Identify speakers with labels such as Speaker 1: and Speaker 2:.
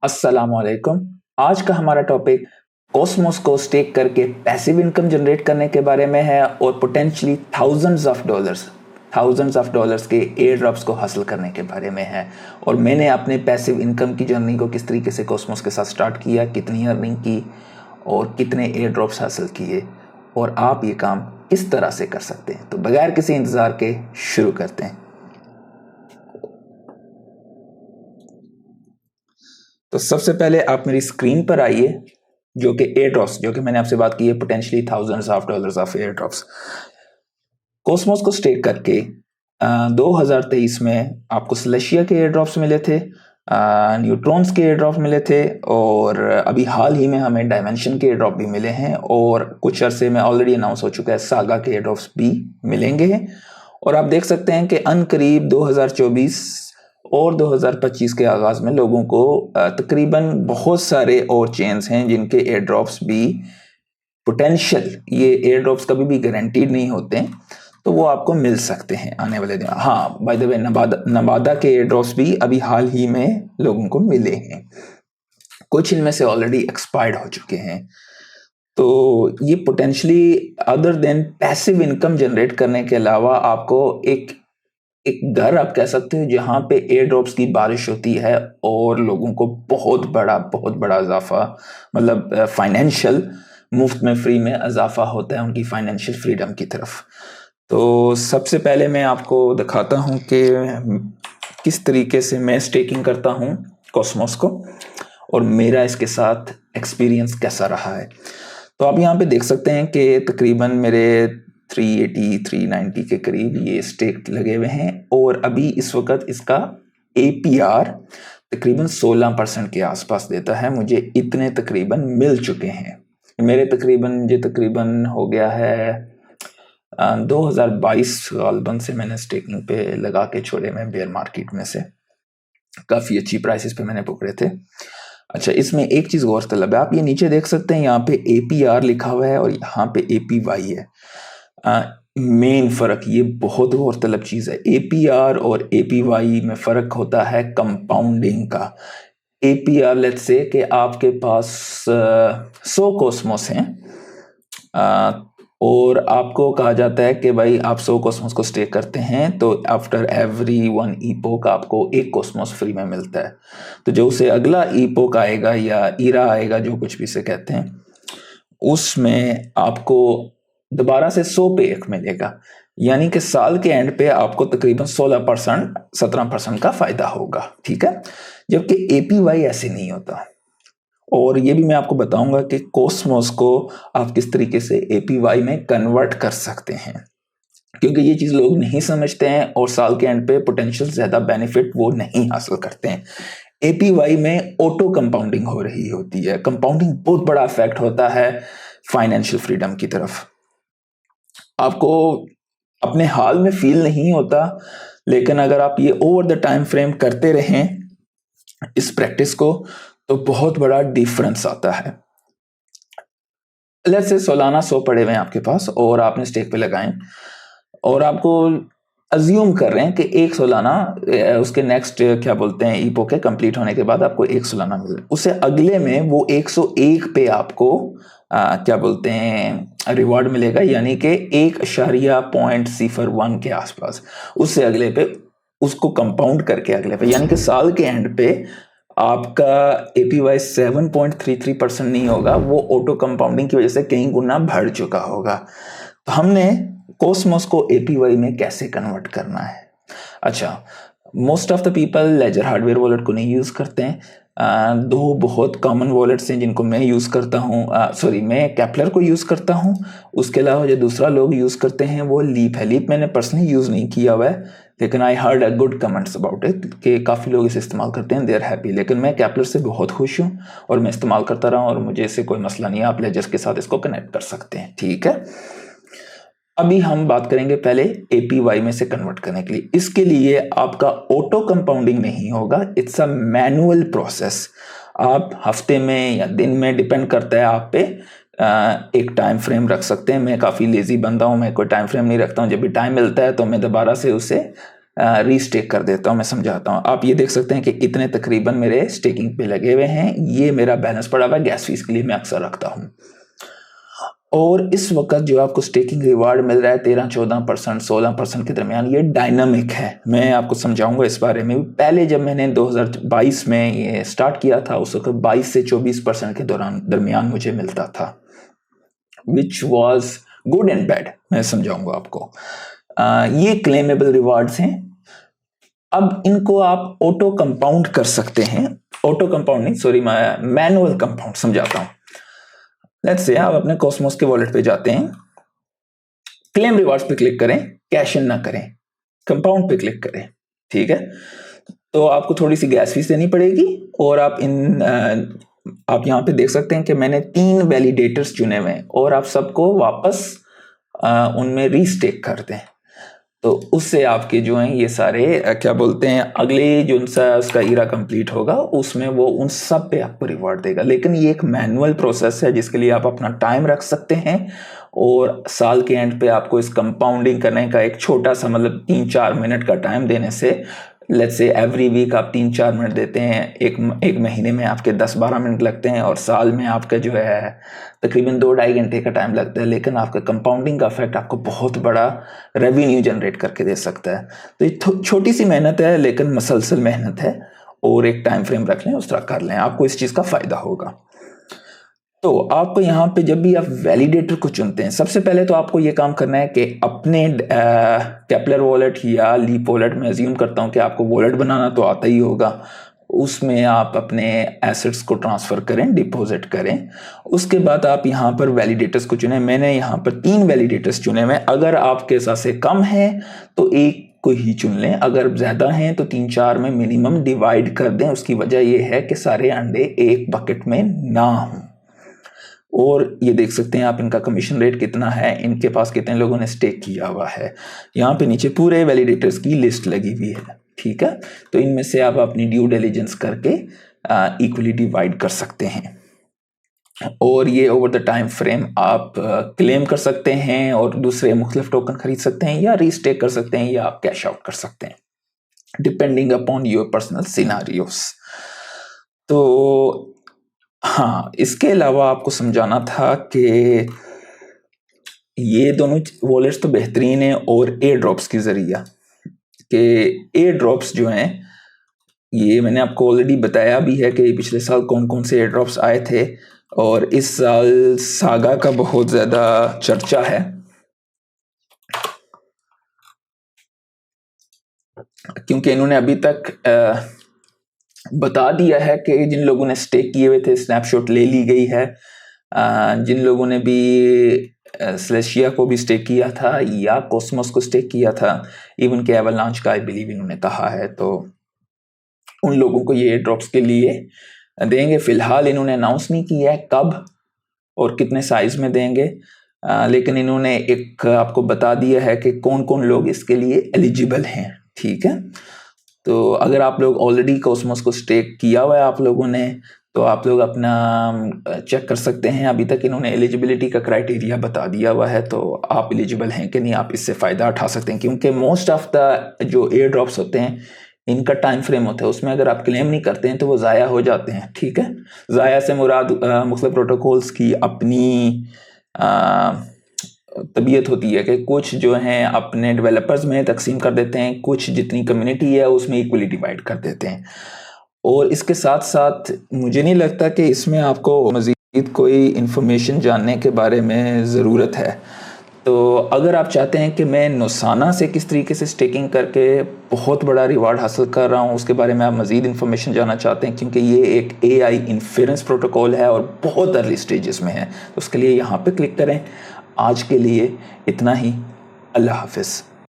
Speaker 1: अस्सलामुअलैकुम। आज का हमारा टॉपिक कॉस्मोस को स्टेक करके पैसिव इनकम जनरेट करने के बारे में है और पोटेंशियली थाउजेंड्स ऑफ डॉलर्स के एयर ड्रॉप्स को हासिल करने के बारे में है। और मैंने अपने पैसिव इनकम की जर्नी को किस तरीके से कॉस्मोस के साथ स्टार्ट किया, कितनी अर्निंग की और कितने एयर ड्रॉप्स हासिल किए और आप ये काम किस तरह से कर सकते हैं। तो बगैर किसी इंतज़ार के शुरू करते हैं। तो सबसे पहले आप मेरी स्क्रीन पर आइए, जो कि एयर ड्रॉप्स, जो कि मैंने आपसे बात की है, potentially thousands of dollars of air drops. Cosmos को स्टेक करके 2023 में आपको सेलेशिया के एयर ड्रॉप्स मिले थे, न्यूट्रॉन्स के एयर ड्रॉप मिले थे और अभी हाल ही में हमें डायमेंशन के एयर ड्रॉप भी मिले हैं और कुछ अरसे में ऑलरेडी अनाउंस हो चुका है सागा के एयर ड्रॉप्स भी मिलेंगे। और आप देख सकते हैं कि अनकरीब 2024 और 2025 के आगाज़ में लोगों को तकरीबन बहुत सारे और चेन्स हैं जिनके एयर ड्रॉप्स भी पोटेंशियल, ये एयर ड्रॉप्स कभी भी गारंटीड नहीं होते, तो वो आपको मिल सकते हैं आने वाले दिन। हाँ, बाय द वे नबादा के एयर ड्रॉप्स भी अभी हाल ही में लोगों को मिले हैं, कुछ इनमें से ऑलरेडी एक्सपायर्ड हो चुके हैं। तो ये potentially other than passive income generate करने के अलावा आपको एक घर आप कह सकते हो जहाँ पे एयर ड्रॉप्स की बारिश होती है और लोगों को बहुत बड़ा इजाफा, मतलब फाइनेंशियल मुफ्त में फ्री में इजाफा होता है उनकी फाइनेंशियल फ्रीडम की तरफ। तो सबसे पहले मैं आपको दिखाता हूँ कि किस तरीके से मैं स्टेकिंग करता हूँ कॉस्मोस को और मेरा इसके साथ एक्सपीरियंस कैसा रहा है। तो आप यहाँ पे देख सकते हैं कि तकरीबन मेरे 380-390 के करीब ये स्टेक लगे हुए हैं और अभी इस वक्त इसका APR तकरीबन 16% के आसपास देता है। मुझे इतने तकरीबन मिल चुके हैं। मेरे तकरीबन हो गया है 2022 गालबन से मैंने स्टेकिंग पे लगा के छोड़े मैं बेयर मार्केट में से, काफ़ी अच्छी प्राइसेस पे मैंने पकड़े थे। अच्छा, इसमें एक चीज़ गौरतलब है, आप ये नीचे देख सकते हैं, यहाँ पे APR लिखा हुआ है और यहाँ पे APY है। मेन फ़र्क, ये बहुत गौरतलब चीज़ है, APR और APY में फ़र्क होता है कंपाउंडिंग का। APR लेट्स से कि आपके पास 100 कॉस्मोस हैं और आपको कहा जाता है कि भाई आप 100 कॉस्मोस को स्टेक करते हैं तो आफ्टर एवरी 1 ईपोक आपको एक कॉस्मोस फ्री में मिलता है। तो जो उसे अगला ईपोक आएगा या ईरा आएगा, जो कुछ भी से कहते हैं, उसमें आपको दोबारा से 100 पे एक मिलेगा, यानी कि साल के एंड पे आपको तकरीबन 16% 17% का फायदा होगा। ठीक है, जबकि APY ऐसे नहीं होता। और ये भी मैं आपको बताऊंगा कि कॉस्मोस को आप किस तरीके से APY में कन्वर्ट कर सकते हैं, क्योंकि ये चीज़ लोग नहीं समझते हैं और साल के एंड पे पोटेंशियल ज़्यादा बेनिफिट वो नहीं हासिल करते हैं। APY में ऑटो कंपाउंडिंग हो रही होती है। कंपाउंडिंग बहुत बड़ा इफेक्ट होता है फाइनेंशियल फ्रीडम की तरफ। आपको अपने हाल में फील नहीं होता, लेकिन अगर आप ये ओवर द टाइम फ्रेम करते रहें इस प्रैक्टिस को तो बहुत बड़ा डिफरेंस आता है। लेट्स से सालाना 100 पड़े हुए हैं आपके पास और आपने स्टेक पे लगाएं और आपको अज्यूम कर रहे हैं कि एक सालाना उसके नेक्स्ट क्या बोलते हैं ईपो के कंप्लीट होने के बाद आपको एक सालाना मिल रहा है, उससे अगले में वो 101 पे आपको क्या बोलते हैं रिवॉर्ड मिलेगा, यानी कि 1.01 के आसपास। उससे अगले पे उसको कंपाउंड करके अगले पे, यानी कि साल के एंड पे आपका APY 7.33% नहीं होगा, वो ऑटो कंपाउंडिंग की वजह से कई गुना बढ़ चुका होगा। तो हमने कॉस्मोस को APY में कैसे कन्वर्ट करना है। अच्छा, most of the people ledger hardware wallet को नहीं यूज़ करते हैं। दो बहुत कॉमन वॉलेट्स हैं जिनको मैं यूज़ करता हूँ, मैं कैपलर को यूज़ करता हूँ। उसके अलावा जो दूसरा लोग यूज़ करते हैं वो लीप है। लीप मैंने पर्सनली यूज़ नहीं किया हुआ है, लेकिन I heard a good comments about it कि काफ़ी लोग इसे इस्तेमाल करते हैं, दे आर हैप्पी। लेकिन मैं कैपलर से बहुत खुश हूँ और मैं इस्तेमाल करता रहा हूँ और मुझे इससे कोई मसला नहीं है। आप लेजर्स के साथ इसको कनेक्ट कर सकते हैं। ठीक है, अभी हम बात करेंगे पहले APY में से कन्वर्ट करने के लिए। इसके लिए आपका ऑटो कंपाउंडिंग नहीं होगा, इट्स अ मैनुअल प्रोसेस। आप हफ्ते में या दिन में, डिपेंड करता है आप पे, एक टाइम फ्रेम रख सकते हैं। मैं काफ़ी लेजी बंदा हूँ, मैं कोई टाइम फ्रेम नहीं रखता हूँ। जब भी टाइम मिलता है तो मैं दोबारा से उसे रीस्टेक कर देता हूँ, मैं समझाता हूँ। आप ये देख सकते हैं कि इतने तकरीबन मेरे स्टेकिंग पे लगे हुए हैं, ये मेरा बैलेंस पड़ा हुआ है गैस फीस के लिए मैं अक्सर रखता हूँ। और इस वक्त जो आपको स्टेकिंग रिवार्ड मिल रहा है 13-14%, 16% के दरमियान, ये डायनामिक है। मैं आपको समझाऊंगा इस बारे में। पहले जब मैंने 2022 में ये स्टार्ट किया था उस वक्त 22 से 24% के दरमियान मुझे मिलता था, which was good and bad, मैं समझाऊंगा आपको। ये क्लेमेबल रिवार्ड्स हैं। अब इनको आप ऑटो कंपाउंड कर सकते हैं, ऑटो कंपाउंड नहीं, सॉरी, मैनुअल कंपाउंड समझाता हूं। लेट्स से आप अपने कॉस्मोस के वॉलेट पे जाते हैं, क्लेम रिवार्ड्स पे क्लिक करें, कैश इन ना करें, कंपाउंड पे क्लिक करें, ठीक है। तो आपको थोड़ी सी गैस फीस देनी पड़ेगी और आप यहाँ पे देख सकते हैं कि मैंने 3 वैलिडेटर्स चुने हुए हैं और आप सबको वापस उनमें रीस्टेक कर दें, तो उससे आपके जो हैं ये सारे क्या बोलते हैं, अगले जो सा उसका ईरा कंप्लीट होगा उसमें वो उन सब पे आपको रिवॉर्ड देगा। लेकिन ये एक मैनुअल प्रोसेस है जिसके लिए आप अपना टाइम रख सकते हैं और साल के एंड पे आपको इस कंपाउंडिंग करने का एक छोटा सा, मतलब 3-4 मिनट का टाइम देने से, लेट्स से एवरी वीक आप 3-4 मिनट देते हैं, एक महीने में आपके 10-12 मिनट लगते हैं और साल में आपका जो है तकरीबन 2-2.5 घंटे का टाइम लगता है। लेकिन आपका कंपाउंडिंग का इफेक्ट आपको बहुत बड़ा रेवेन्यू जनरेट करके दे सकता है। तो ये छोटी सी मेहनत है लेकिन मसलसल मेहनत है, और एक टाइम फ्रेम रख लें, उस तरह कर लें, आपको इस चीज़ का फ़ायदा होगा। तो आपको यहाँ पे जब भी आप वैलिडेटर को चुनते हैं, सबसे पहले तो आपको ये काम करना है कि अपने केपलर वॉलेट या लीप वॉलेट में अज्यूम करता हूँ कि आपको वॉलेट बनाना तो आता ही होगा, उसमें आप अपने एसेट्स को ट्रांसफ़र करें, डिपॉजिट करें। उसके बाद आप यहाँ पर वैलिडेटर्स को चुनें। मैंने यहाँ पर 3 वैलिडेटर्स चुने हुए हैं। अगर आपके साथ से कम है तो एक को ही चुन लें, अगर ज़्यादा हैं तो 3-4 में मिनिमम डिवाइड कर दें। उसकी वजह यह है कि सारे अंडे एक बकेट में ना हों। और ये देख सकते हैं आप इनका कमीशन रेट कितना है, इनके पास कितने लोगों ने स्टेक किया हुआ है। यहाँ पे नीचे पूरे वैलिडेटर्स की लिस्ट लगी हुई है, ठीक है। तो इनमें से आप अपनी ड्यू डिलिजेंस करके इक्वली डिवाइड कर सकते हैं और ये ओवर द टाइम फ्रेम आप क्लेम कर सकते हैं और दूसरे मुख्तलिफ टोकन खरीद सकते हैं या रीस्टेक कर सकते हैं या आप कैश आउट कर सकते हैं, depending upon your personal scenarios. तो हाँ, इसके अलावा आपको समझाना था कि ये दोनों वॉलेट्स तो बेहतरीन है और एयर ड्रॉप्स की जरिया कि एयर ड्रॉप्स जो हैं, ये मैंने आपको ऑलरेडी बताया भी है कि पिछले साल कौन कौन से एयर ड्रॉप्स आए थे और इस साल सागा का बहुत ज़्यादा चर्चा है क्योंकि इन्होंने अभी तक बता दिया है कि जिन लोगों ने स्टेक किए हुए थे स्नैपशॉट ले ली गई है, जिन लोगों ने भी स्लेशिया को भी स्टेक किया था या कॉस्मोस को स्टेक किया था, इवन के एवलांच का आई बिलीव इन्होंने कहा है, तो उन लोगों को ये ड्रॉप्स के लिए देंगे। फिलहाल इन्होंने अनाउंस नहीं किया है कब और कितने साइज में देंगे, लेकिन इन्होंने एक आपको बता दिया है कि कौन कौन लोग इसके लिए एलिजिबल हैं, ठीक है। तो अगर आप लोग ऑलरेडी कॉस्मोस को स्टेक किया हुआ है आप लोगों ने, तो आप लोग अपना चेक कर सकते हैं। अभी तक इन्होंने एलिजिबिलिटी का क्राइटेरिया बता दिया हुआ है, तो आप एलिजिबल हैं कि नहीं, आप इससे फ़ायदा उठा सकते हैं। क्योंकि मोस्ट ऑफ द जो एयर ड्रॉप्स होते हैं इनका टाइम फ्रेम होता है, उसमें अगर आप क्लेम नहीं करते हैं तो वो ज़ाया हो जाते हैं, ठीक है। ज़ाया से मुराद मुख्तलिफ प्रोटोकॉल्स की अपनी तबीयत होती है कि कुछ जो हैं अपने डेवलपर्स में तकसीम कर देते हैं, कुछ जितनी कम्युनिटी है उसमें इक्वली डिवाइड कर देते हैं। और इसके साथ साथ मुझे नहीं लगता कि इसमें आपको मज़ीद कोई इन्फॉर्मेशन जानने के बारे में ज़रूरत है। तो अगर आप चाहते हैं कि मैं नुसाना से किस तरीके से स्टेकिंग करके बहुत बड़ा रिवार्ड हासिल कर रहा हूँ, उसके बारे में आप मज़ीद इन्फॉर्मेशन जानना चाहते हैं, क्योंकि ये एक AI इन्फेरेंस प्रोटोकॉल है और बहुत अर्ली स्टेजेस में है, तो उसके लिए यहाँ पे क्लिक करें। आज के लिए इतना ही। अल्लाह हाफ़िज़।